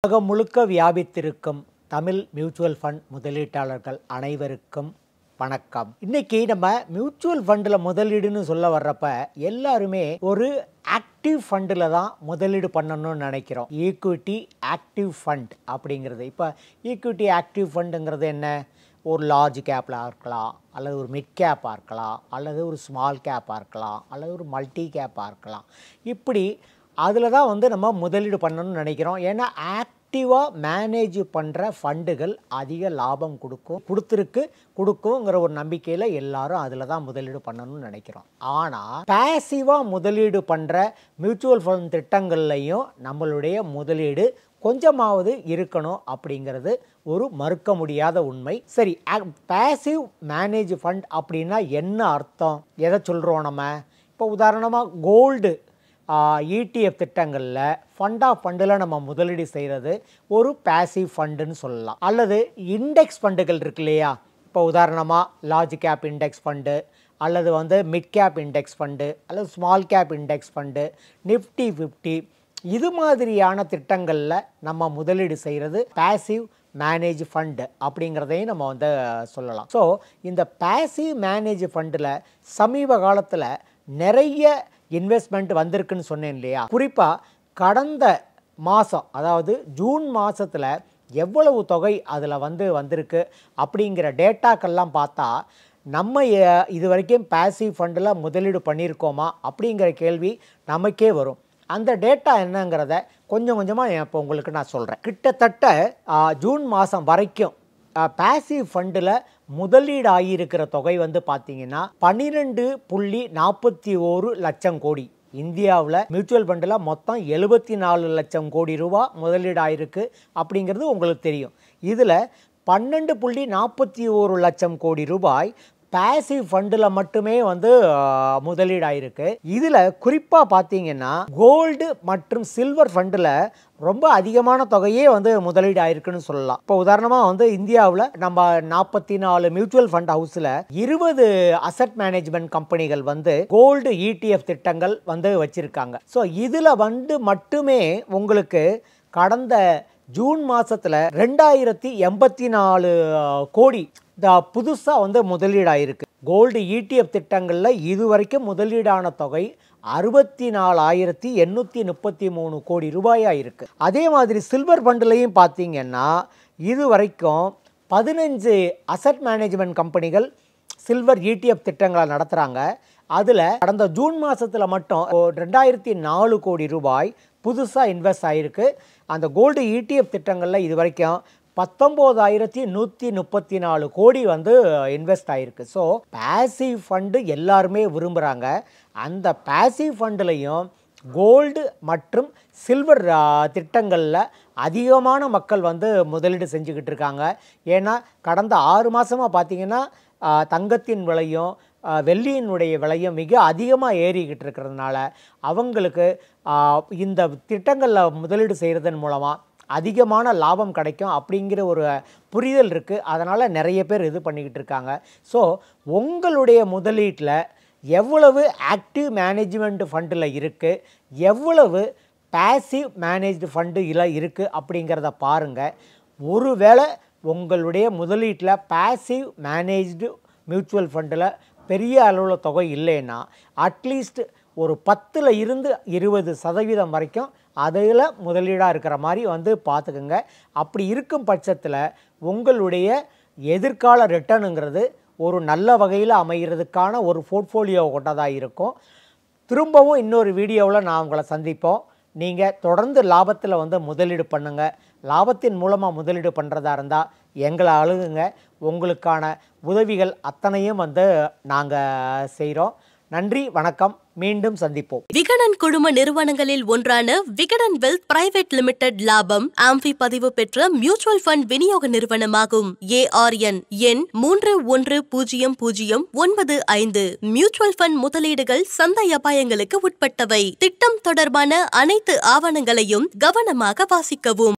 உலகம் முழுக்க வியாபித்திருக்கும் Tamil mutual fund முதலீட்டாளர்கள் அனைவருக்கும் வணக்கம். இன்னைக்கு நம்ம மியூச்சுவல் ஃபண்டில் முதலீடுன்னு சொல்ல வர்றப்ப எல்லாருமே ஒரு ஆக்டிவ் ஃபண்டில் தான் முதலீடு பண்ணணும்னு நினைக்கிறோம். ஈக்விட்டி ஆக்டிவ் ஃபண்ட் அப்படிங்கிறது. இப்போ ஈக்விட்டி ஆக்டிவ் ஃபண்டுங்கிறது என்ன? ஒரு லார்ஜ் கேப்பில் இருக்கலாம், அல்லது ஒரு மிட் கேப்பாக இருக்கலாம், அல்லது ஒரு ஸ்மால் கேப்பாக இருக்கலாம், அல்லது ஒரு மல்டி கேப்பாக இருக்கலாம். இப்படி அதில் தான் நம்ம முதலீடு பண்ணணும்னு நினைக்கிறோம். ஏன்னா ஆக்டிவாக மேனேஜ் பண்ணுற ஃபண்டுகள் அதிக லாபம் கொடுக்குங்கிற ஒரு நம்பிக்கையில் எல்லாரும் அதில் தான் முதலீடு பண்ணணும்னு நினைக்கிறோம். ஆனால் பேசிவாக முதலீடு பண்ணுற மியூச்சுவல் ஃபண்ட் திட்டங்கள்லையும் நம்மளுடைய முதலீடு கொஞ்சமாவது இருக்கணும் அப்படிங்கிறது ஒரு மறுக்க முடியாத உண்மை. சரி, பேசிவ் மேனேஜ் ஃபண்ட் அப்படின்னா என்ன அர்த்தம்? எதை சொல்கிறோம் நம்ம? இப்போ உதாரணமாக கோல்டு ETF திட்டங்களில் ஃபண்டில் நம்ம முதலீடு செய்கிறது ஒரு பேசிவ் ஃபண்டுன்னு சொல்லலாம். அல்லது இண்டெக்ஸ் ஃபண்டுகள் இருக்கு இல்லையா? இப்போ உதாரணமாக லார்ஜ் கேப் இண்டெக்ஸ் ஃபண்டு, அல்லது மிட் கேப் இண்டெக்ஸ் ஃபண்டு, அல்லது small cap index fund, Nifty 50, இது மாதிரியான திட்டங்களில் நம்ம முதலீடு செய்கிறது பேசிவ் மேனேஜ் ஃபண்டு அப்படிங்கிறதையும் நம்ம சொல்லலாம். ஸோ இந்த பேசிவ் மேனேஜ் ஃபண்டில் சமீப காலத்தில் நிறைய இன்வெஸ்ட்மெண்ட் வந்திருக்குன்னு சொன்னேன் இல்லையா? குறிப்பாக கடந்த மாதம், அதாவது ஜூன் மாதத்தில் எவ்வளவு தொகை அதில் வந்திருக்கு அப்படிங்கிற டேட்டாக்கெல்லாம் பார்த்தா நம்ம இது வரைக்கும் பேசிவ் ஃபண்டில் முதலீடு பண்ணியிருக்கோமா அப்படிங்கிற கேள்வி நமக்கே வரும். அந்த டேட்டா என்னங்கிறத கொஞ்சம் கொஞ்சமாக இப்போ உங்களுக்கு நான் சொல்கிறேன். கிட்டத்தட்ட ஜூன் மாதம் வரைக்கும் பேசிவ் ஃபண்டில் முதலீடு ஆகியிருக்கிற தொகை பார்த்தீங்கன்னா 12.41 லட்சம் கோடி. இந்தியாவில் மியூச்சுவல் ஃபண்டில் மொத்தம் 74 லட்சம் கோடி ரூபா முதலீடு ஆகிருக்கு அப்படிங்கிறது உங்களுக்கு தெரியும். இதில் 12.41 லட்சம் கோடி ரூபாய் பேசிவ் ஃபண்டில் மட்டுமே முதலீடாயிருக்கு. இதில் குறிப்பாக பார்த்தீங்கன்னா கோல்டு மற்றும் சில்வர் ஃபண்டில் ரொம்ப அதிகமான தொகையே முதலீடு ஆயிருக்குன்னு சொல்லலாம். இப்போ உதாரணமாக இந்தியாவில் நம்ம 44 மியூச்சுவல் ஃபண்ட் ஹவுஸில் 20 அசட் மேனேஜ்மெண்ட் கம்பெனிகள் கோல்டு ETF திட்டங்கள் வச்சிருக்காங்க. ஸோ இதில் மட்டுமே உங்களுக்கு கடந்த ஜூன் மாதத்தில் 2084 கோடி புதுசாக முதலீடாயிருக்கு. கோல்டு ETF திட்டங்களில் இதுவரைக்கும் முதலீடான தொகை 64,833 கோடி ரூபாயாக இருக்குது. அதே மாதிரி சில்வர் ஃபண்ட்லையும் பார்த்தீங்கன்னா இது வரைக்கும் 15 அசட் மேனேஜ்மெண்ட் கம்பெனிகள் சில்வர் ETF திட்டங்களை நடத்துகிறாங்க. அதில் கடந்த ஜூன் மாதத்தில் மட்டும் 2004 கோடி ரூபாய் புதுசாக இன்வெஸ்ட் ஆகிருக்கு. அந்த கோல்டு ETF திட்டங்களில் இது வரைக்கும் 19,134 கோடி இன்வெஸ்ட் ஆகிருக்கு. ஸோ பேசிவ் ஃபண்டு எல்லாருமே விரும்புகிறாங்க. அந்த பேசிவ் ஃபண்டுலையும் கோல்டு மற்றும் சில்வர் திட்டங்களில் அதிகமான மக்கள் முதலீடு செஞ்சுக்கிட்டு இருக்காங்க. ஏன்னா கடந்த 6 மாதமாக பார்த்திங்கன்னா தங்கத்தின் விலையும் வெள்ளியினுடைய விலையும் மிக அதிகமாக ஏறிக்கிட்டு இருக்கிறதுனால அவங்களுக்கு இந்த திட்டங்களில் முதலீடு செய்கிறதன் மூலமாக அதிகமான லாபம் கிடைக்கும் அப்படிங்கிற ஒரு புரிதல் இருக்குது. அதனால் நிறைய பேர் இது பண்ணிக்கிட்டு இருக்காங்க. ஸோ உங்களுடைய முதலீட்டில் எவ்வளவு ஆக்டிவ் மேனேஜ்மெண்ட் ஃபண்டில் இருக்குது, எவ்வளவு பேசிவ் மேனேஜ்டு ஃபண்டு இருக்குது அப்படிங்கிறத பாருங்கள். ஒருவேளை உங்களுடைய முதலீட்டில் பேசிவ் மேனேஜ்டு மியூச்சுவல் ஃபண்டில் பெரிய அளவில் தொகை இல்லைன்னா அட்லீஸ்ட் ஒரு 10 இருந்து 20% வரைக்கும் அதில் முதலீடாக இருக்கிற மாதிரி பார்த்துக்குங்க. அப்படி இருக்கும் பட்சத்தில் உங்களுடைய எதிர்கால ரிட்டர்னுங்கிறது ஒரு நல்ல வகையில் அமைகிறதுக்கான ஒரு போர்ட்ஃபோலியோ கொண்டதாக இருக்கும். திரும்பவும் இன்னொரு வீடியோவில் நான் உங்களை சந்திப்போம். நீங்கள் தொடர்ந்து லாபத்தில் முதலீடு பண்ணுங்கள். லாபத்தின் மூலமாக முதலீடு பண்ணுறதா இருந்தால் எங்களை அணுகுங்க. உங்களுக்கான உதவிகள் அத்தனையும் நாங்கள் செய்கிறோம். நன்றி, வணக்கம். மீண்டும் சந்திப்போம். விகடன் குழும நிறுவனங்களில் ஒன்றான விகடன் வெல்த் பிரைவேட் லிமிடெட் லாபம் ஆம்பி பதிவு பெற்ற மியூச்சுவல் ஃபண்ட் விநியோக நிறுவனமாகும். ARN எண் 310095. மியூச்சுவல் ஃபண்ட் முதலீடுகள் சந்தை அபாயங்களுக்கு உட்பட்டவை. திட்டம் தொடர்பான அனைத்து ஆவணங்களையும் கவனமாக வாசிக்கவும்.